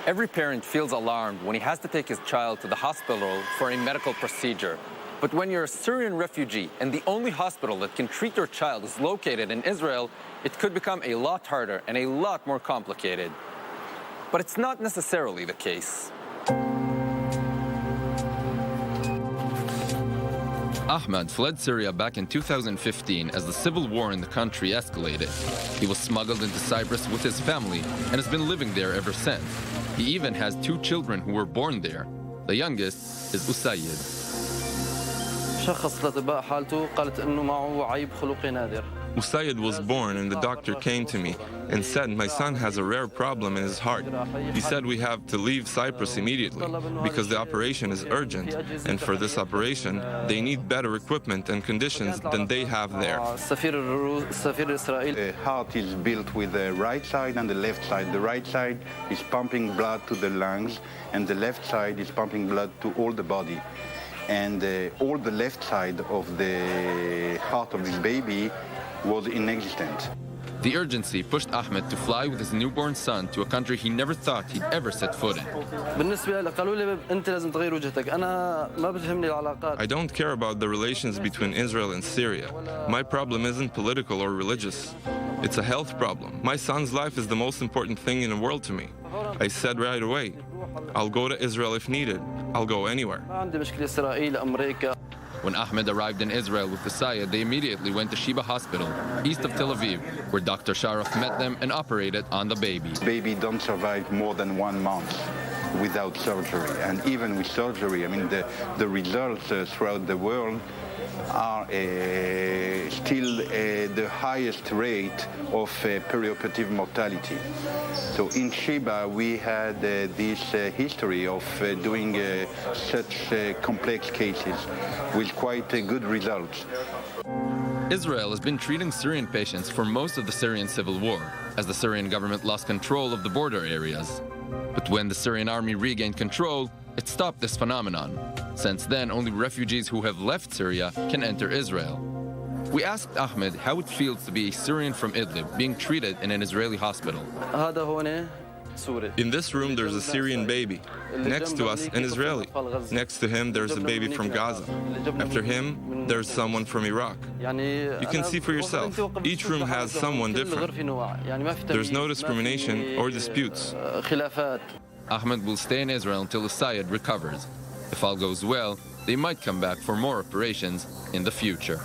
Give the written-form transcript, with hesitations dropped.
Every parent feels alarmed when he has to take his child to the hospital for a medical procedure. But when you're a Syrian refugee and the only hospital that can treat your child is located in Israel, it could become a lot harder and a lot more complicated. But it's not necessarily the case. Ahmed fled Syria back in 2015 as the civil war in the country escalated. He was smuggled into Cyprus with his family and has been living there ever since. He even has 2 children who were born there. The youngest is Usayed. Usayed was born and the doctor came to me and said my son has a rare problem in his heart. He said we have to leave Cyprus immediately because the operation is urgent, and for this operation they need better equipment and conditions than they have there. The heart is built with the right side and the left side. The right side is pumping blood to the lungs and the left side is pumping blood to all the body. And all the left side of the heart of this baby was inexistent. The urgency pushed Ahmed to fly with his newborn son to a country he never thought he'd ever set foot in. I don't care about the relations between Israel and Syria. My problem isn't political or religious. It's a health problem. My son's life is the most important thing in the world to me. I said right away, I'll go to Israel if needed. I'll go anywhere. When Ahmed arrived in Israel with Usayed, they immediately went to Sheba Hospital, east of Tel Aviv, where Dr. Sharaf met them and operated on the baby. Baby don't survive more than 1 month without surgery. And even with surgery, I mean, the results throughout the world are still the highest rate of perioperative mortality. So in Sheba, we had this history of doing such complex cases with quite good results. Israel has been treating Syrian patients for most of the Syrian civil war, as the Syrian government lost control of the border areas. But when the Syrian army regained control, it stopped this phenomenon. Since then, only refugees who have left Syria can enter Israel. We asked Ahmed how it feels to be a Syrian from Idlib being treated in an Israeli hospital. In this room, there's a Syrian baby. Next to us, an Israeli. Next to him, there's a baby from Gaza. After him, there's someone from Iraq. You can see for yourself. Each room has someone different. There's no discrimination or disputes. Ahmed will stay in Israel until Usayed recovers. If all goes well, they might come back for more operations in the future.